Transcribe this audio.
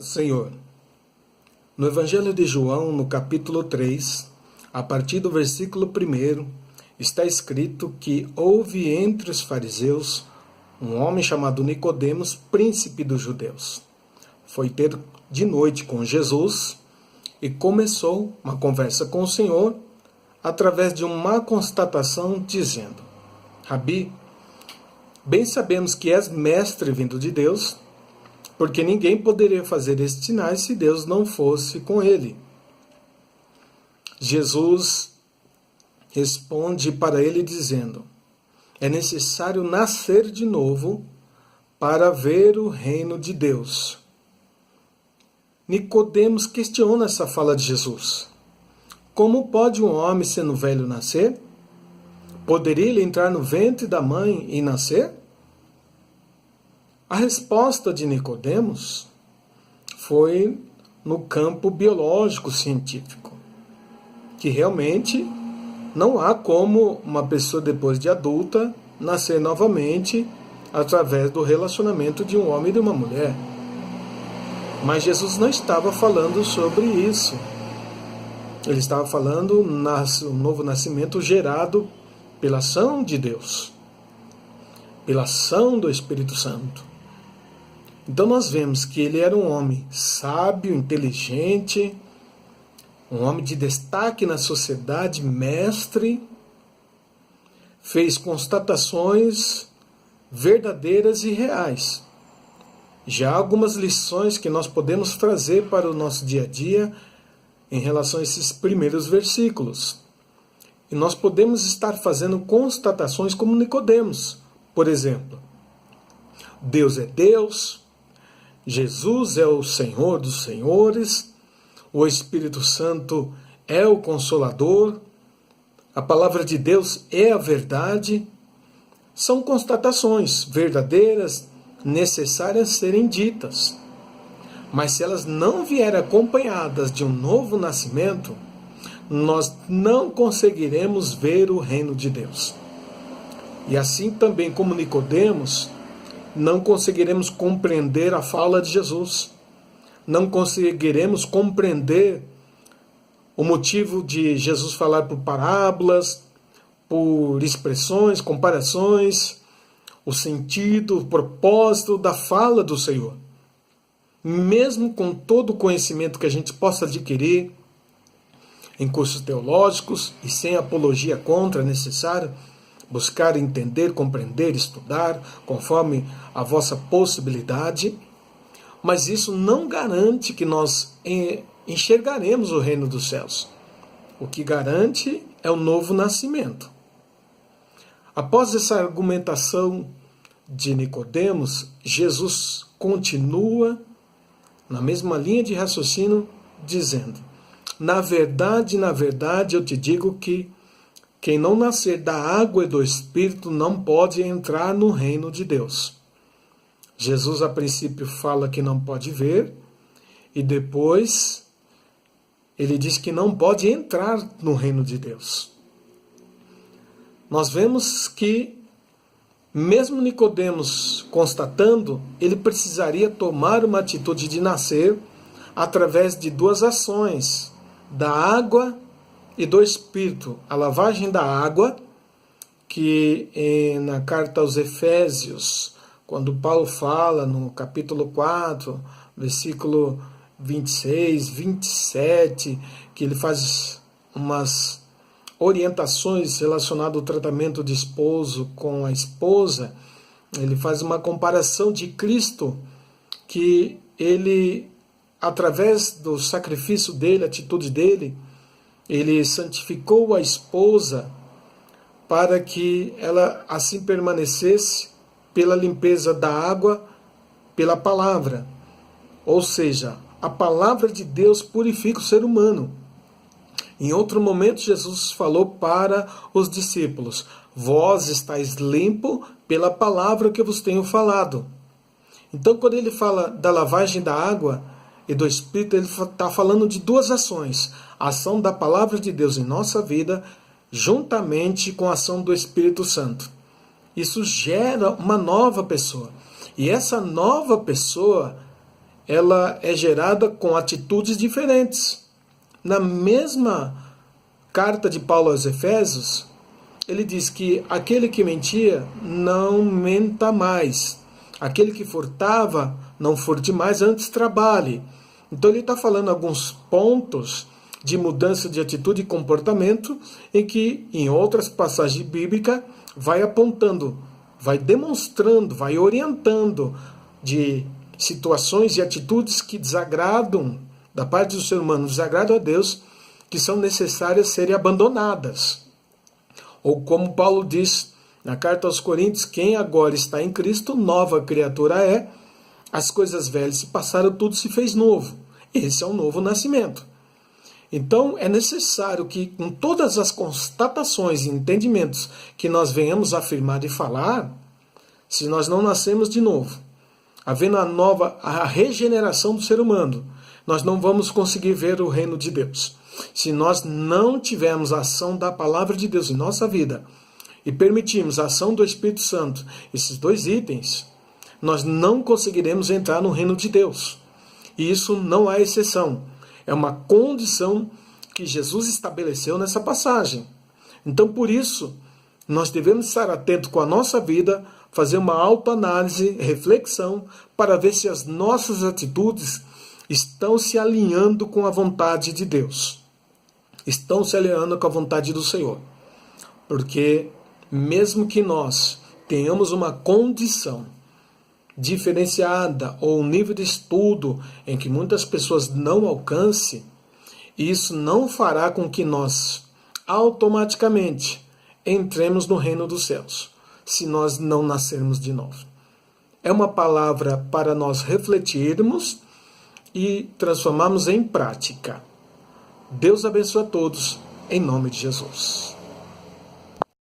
Senhor, no Evangelho de João, no capítulo 3, a partir do versículo 1, está escrito que houve entre os fariseus um homem chamado Nicodemos, príncipe dos judeus. Foi ter de noite com Jesus e começou uma conversa com o Senhor através de uma constatação dizendo: Rabi, bem sabemos que és mestre vindo de Deus, porque ninguém poderia fazer estes sinais se Deus não fosse com ele. Jesus responde para ele dizendo: é necessário nascer de novo para ver o reino de Deus. Nicodemos questiona essa fala de Jesus. Como pode um homem, sendo velho, nascer? Poderia ele entrar no ventre da mãe e nascer? A resposta de Nicodemos foi no campo biológico científico, que realmente não há como uma pessoa depois de adulta nascer novamente através do relacionamento de um homem e de uma mulher. Mas Jesus não estava falando sobre isso. Ele estava falando um novo nascimento gerado pela ação de Deus, pela ação do Espírito Santo. Então nós vemos que ele era um homem sábio, inteligente, um homem de destaque na sociedade, mestre, fez constatações verdadeiras e reais. Já há algumas lições que nós podemos trazer para o nosso dia a dia em relação a esses primeiros versículos. E nós podemos estar fazendo constatações como Nicodemos, por exemplo. Deus é Deus, Jesus é o Senhor dos senhores, o Espírito Santo é o Consolador, a palavra de Deus é a verdade. São constatações verdadeiras, necessárias serem ditas. Mas se elas não vierem acompanhadas de um novo nascimento, nós não conseguiremos ver o reino de Deus. E assim também como Nicodemos, não conseguiremos compreender a fala de Jesus. Não conseguiremos compreender o motivo de Jesus falar por parábolas, por expressões, comparações, o sentido, o propósito da fala do Senhor. Mesmo com todo o conhecimento que a gente possa adquirir em cursos teológicos e sem apologia contra, é necessário buscar entender, compreender, estudar, conforme a vossa possibilidade, mas isso não garante que nós enxergaremos o reino dos céus. O que garante é o novo nascimento. Após essa argumentação de Nicodemos, Jesus continua na mesma linha de raciocínio, dizendo: na verdade, eu te digo que quem não nascer da água e do Espírito não pode entrar no reino de Deus. Jesus, a princípio, fala que não pode ver, e depois ele diz que não pode entrar no reino de Deus. Nós vemos que, mesmo Nicodemos constatando, ele precisaria tomar uma atitude de nascer através de duas ações, da água e do Espírito. A lavagem da água, que na carta aos Efésios, quando Paulo fala no capítulo 4, versículo 26, 27, que ele faz umas orientações relacionadas ao tratamento de esposo com a esposa, ele faz uma comparação de Cristo, que ele, através do sacrifício dele, a atitude dele, ele santificou a esposa para que ela assim permanecesse pela limpeza da água, pela palavra. Ou seja, a palavra de Deus purifica o ser humano. Em outro momento, Jesus falou para os discípulos: vós estáis limpo pela palavra que vos tenho falado. Então, quando ele fala da lavagem da água e do Espírito, ele está falando de duas ações: a ação da palavra de Deus em nossa vida, juntamente com a ação do Espírito Santo. Isso gera uma nova pessoa. E essa nova pessoa, ela é gerada com atitudes diferentes. Na mesma carta de Paulo aos Efésios, ele diz que aquele que mentia não menta mais. Aquele que furtava, não furte mais, antes trabalhe. Então ele está falando alguns pontos de mudança de atitude e comportamento em que, em outras passagens bíblicas, vai apontando, vai demonstrando, vai orientando de situações e atitudes que desagradam, da parte do ser humano, desagradam a Deus, que são necessárias serem abandonadas. Ou como Paulo diz na carta aos Coríntios, quem agora está em Cristo, nova criatura é, as coisas velhas se passaram, tudo se fez novo. Esse é o novo nascimento. Então é necessário que, com todas as constatações e entendimentos que nós venhamos afirmar e falar, se nós não nascemos de novo, havendo a regeneração do ser humano, nós não vamos conseguir ver o reino de Deus. Se nós não tivermos a ação da palavra de Deus em nossa vida e permitirmos a ação do Espírito Santo, esses dois itens, nós não conseguiremos entrar no reino de Deus. E isso não há exceção. É uma condição que Jesus estabeleceu nessa passagem. Então, por isso, nós devemos estar atentos com a nossa vida, fazer uma autoanálise, reflexão, para ver se as nossas atitudes estão se alinhando com a vontade de Deus. Estão se alinhando com a vontade do Senhor. Porque, mesmo que nós tenhamos uma condição diferenciada ou um nível de estudo em que muitas pessoas não alcancem, isso não fará com que nós automaticamente entremos no reino dos céus, se nós não nascermos de novo. É uma palavra para nós refletirmos e transformarmos em prática. Deus abençoe a todos, em nome de Jesus.